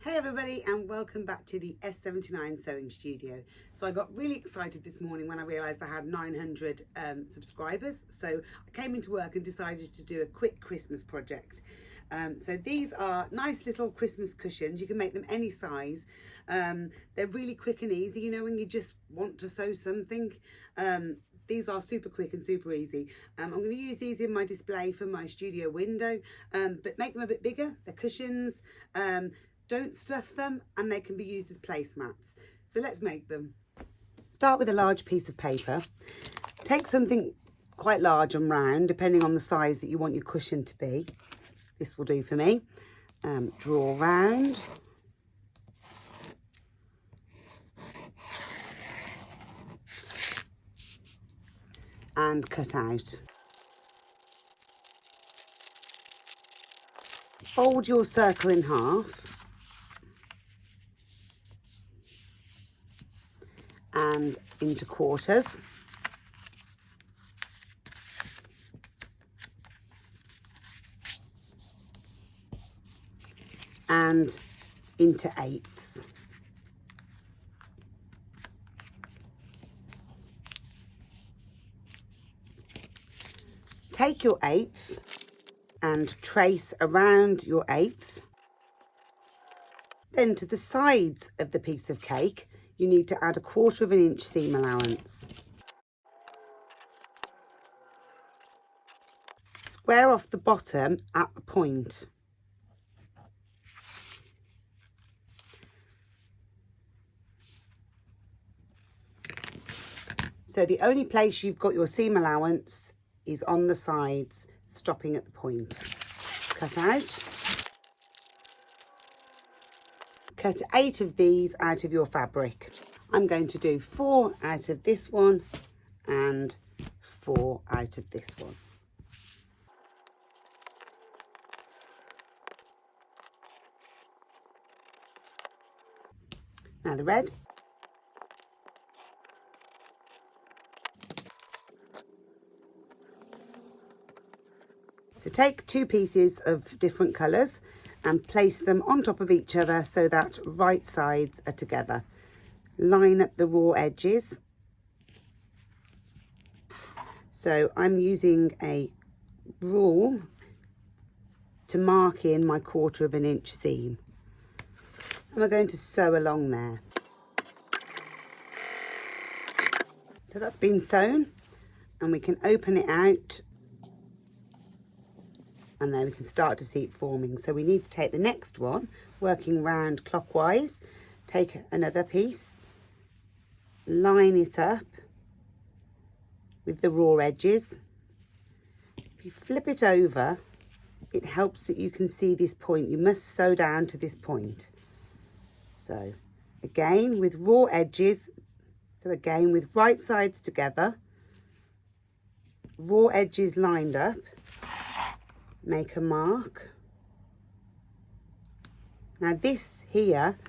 Hey everybody, and welcome back to the S79 Sewing Studio. So I got really excited this morning when I realised I had 900 subscribers. So I came into work and decided to do a quick Christmas project. So these are nice little Christmas cushions. You can make them any size. They're really quick and easy, you know, when you just want to sew something. These are super quick and super easy. I'm going to use these in my display for my studio window, but make them a bit bigger. They're cushions. Don't stuff them, and they can be used as placemats. So let's make them. Start with a large piece of paper. Take something quite large and round, depending on the size that you want your cushion to be. This will do for me. Draw round. And cut out. Fold your circle in half. And into quarters. And into eighths. Take your eighth and trace around your eighth. Then to the sides of the piece of cake, you need to add 1/4 of an inch seam allowance. Square off the bottom at the point. So the only place you've got your seam allowance is on the sides, stopping at the point. Cut out. Cut 8 of these out of your fabric. I'm going to do 4 out of this one and 4 out of this one. Now the red. So take 2 pieces of different colours and place them on top of each other so that right sides are together. Line up the raw edges. So I'm using a rule to mark in my 1/4 of an inch seam. And we're going to sew along there. So that's been sewn, and we can open it out, and then we can start to see it forming. So we need to take the next one, working round clockwise. Take another piece, line it up with the raw edges. If you flip it over, it helps that you can see this point. You must sew down to this point. So again with raw edges, so again with right sides together, raw edges lined up, make a mark. Now this here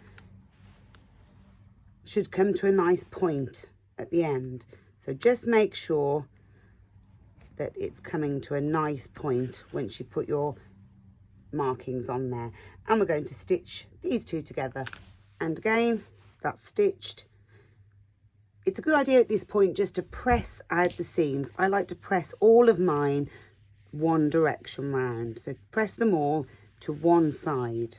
should come to a nice point at the end. So just make sure that it's coming to a nice point once you put your markings on there. And we're going to stitch these two together. And again, that's stitched. It's a good idea at this point just to press out the seams. I like to press all of mine one direction round. So press them all to one side.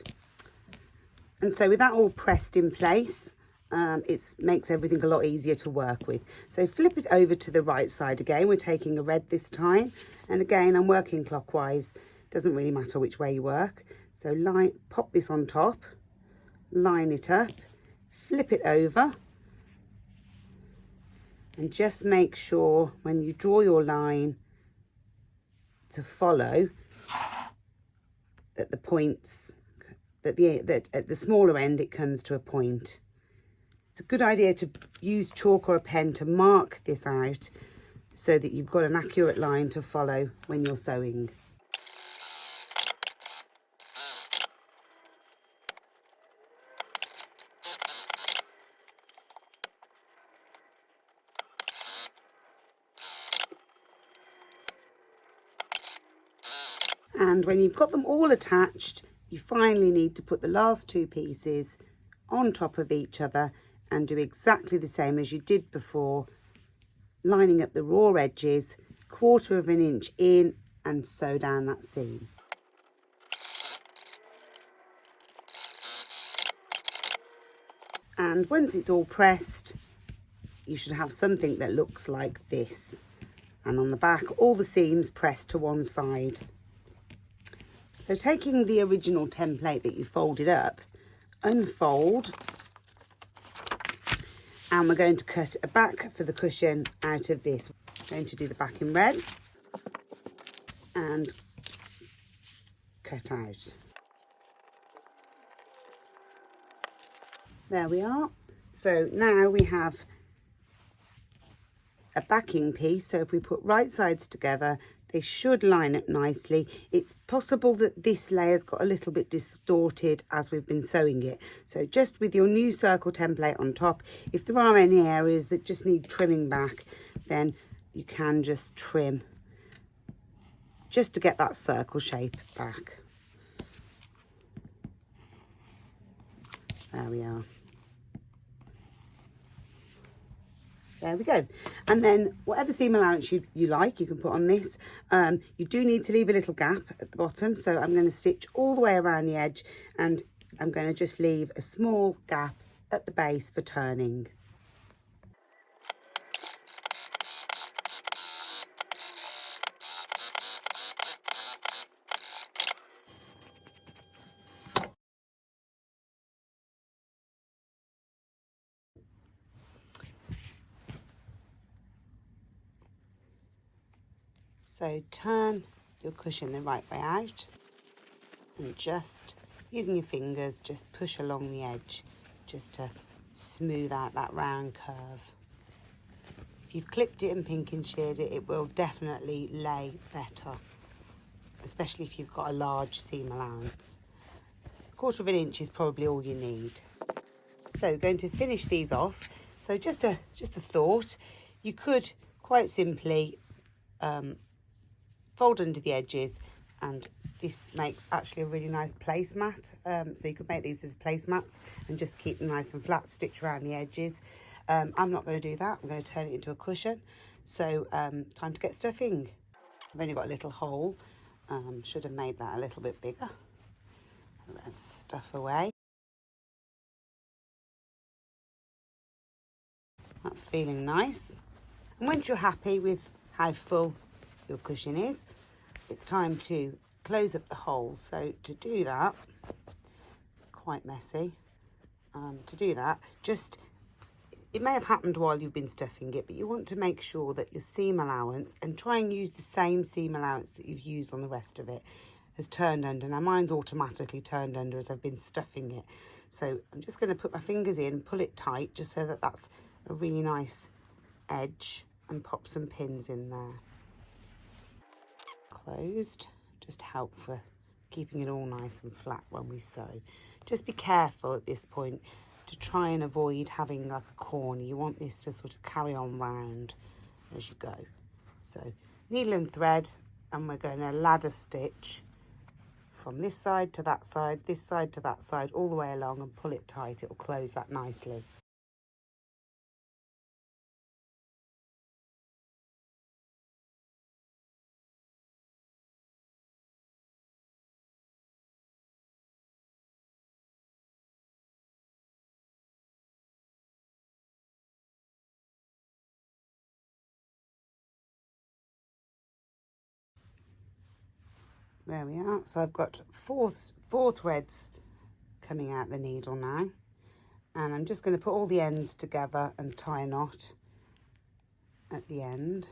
And so with that all pressed in place, it makes everything a lot easier to work with. So flip it over to the right side again. We're taking a red this time. And again, I'm working clockwise. Doesn't really matter which way you work. So pop this on top, line it up, flip it over. And just make sure when you draw your line to follow that the points, that at the smaller end it comes to a point. It's a good idea to use chalk or a pen to mark this out so that you've got an accurate line to follow when you're sewing. And when you've got them all attached, you finally need to put the last two pieces on top of each other and do exactly the same as you did before, lining up the raw edges, 1/4 of an inch in, and sew down that seam. And once it's all pressed, you should have something that looks like this. And on the back, all the seams pressed to one side. So taking the original template that you folded up, unfold, and we're going to cut a back for the cushion out of this. I'm going to do the back in red and cut out. There we are. So now we have a backing piece. So if we put right sides together, they should line up nicely. It's possible that this layer's got a little bit distorted as we've been sewing it. So just with your new circle template on top, if there are any areas that just need trimming back, then you can just trim just to get that circle shape back. There we are. There we go. And then whatever seam allowance you like, you can put on this. You do need to leave a little gap at the bottom. So I'm going to stitch all the way around the edge, and I'm going to just leave a small gap at the base for turning. So turn your cushion the right way out, and just using your fingers, just push along the edge just to smooth out that round curve. If you've clipped it and pinking sheared it, it will definitely lay better, especially if you've got a large seam allowance. 1/4 of an inch is probably all you need. So going to finish these off. So just a thought, you could quite simply fold under the edges, and this makes actually a really nice placemat. So you could make these as placemats and just keep them nice and flat, stitch around the edges. I'm not going to do that. I'm going to turn it into a cushion. So time to get stuffing. I've only got a little hole. Should have made that a little bit bigger. Let's stuff away. That's feeling nice. And once you're happy with how full your cushion is, it's time to close up the hole. So to do that, quite messy, to do that, just, it may have happened while you've been stuffing it, but you want to make sure that your seam allowance, and try and use the same seam allowance that you've used on the rest of it, has turned under. Now mine's automatically turned under as I've been stuffing it. So I'm just going to put my fingers in, pull it tight, just so that that's a really nice edge, and pop some pins in there. Closed, just help for keeping it all nice and flat when we sew. Just be careful at this point to try and avoid having like a corner. You want this to sort of carry on round as you go. So needle and thread, and we're going to ladder stitch from this side to that side, this side to that side, all the way along, and pull it tight. It will close that nicely. There we are. So I've got four threads coming out the needle now, and I'm just going to put all the ends together and tie a knot at the end.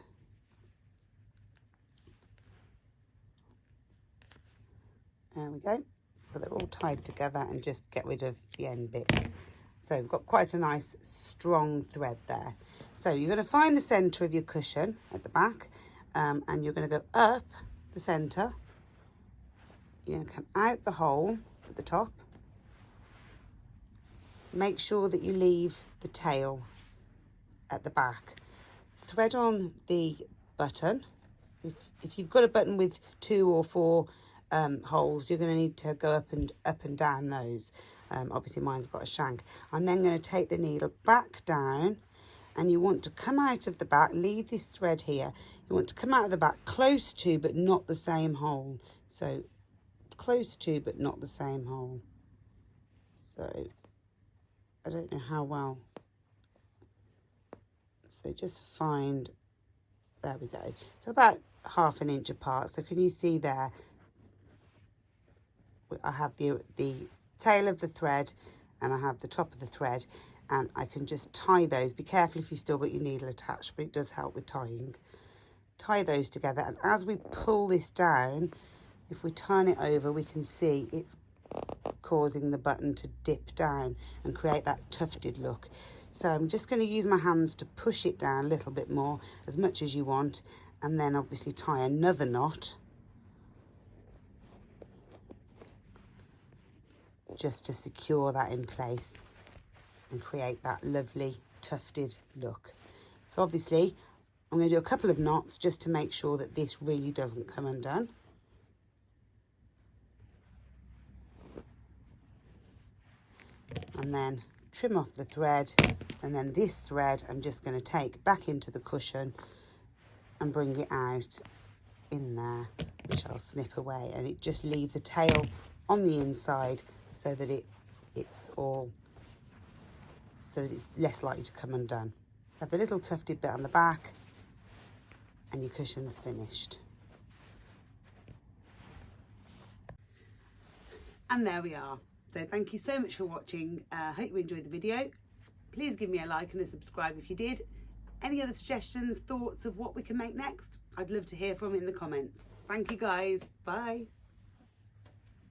There we go. So they're all tied together, and just get rid of the end bits. So we've got quite a nice strong thread there. So you're going to find the centre of your cushion at the back, and you're going to go up the centre. You're going to come out the hole at the top. Make sure that you leave the tail at the back. Thread on the button. If you've got a button with 2 or 4 holes, you're going to need to go up and down those. Obviously mine's got a shank. I'm then going to take the needle back down, and you want to come out of the back, leave this thread here. You want to come out of the back close to but not the same hole. So close to but not the same hole. So I don't know how well. So just find, there we go. So about 1/2 inch apart. So can you see there? I have the tail of the thread and I have the top of the thread, and I can just tie those. Be careful if you've still got your needle attached, but it does help with tying. Tie those together, and as we pull this down, if we turn it over, we can see it's causing the button to dip down and create that tufted look. So I'm just going to use my hands to push it down a little bit more, as much as you want, and then obviously tie another knot just to secure that in place and create that lovely tufted look. So obviously I'm going to do a couple of knots just to make sure that this really doesn't come undone. And then trim off the thread, and then this thread I'm just going to take back into the cushion and bring it out in there, which I'll snip away, and it just leaves a tail on the inside so that it's less likely to come undone. Have the little tufted bit on the back, and your cushion's finished. And there we are. So thank you so much for watching. Hope you enjoyed the video. Please give me a like and a subscribe if you did. Any other suggestions, thoughts of what we can make next? I'd love to hear from in the comments. Thank you guys. Bye.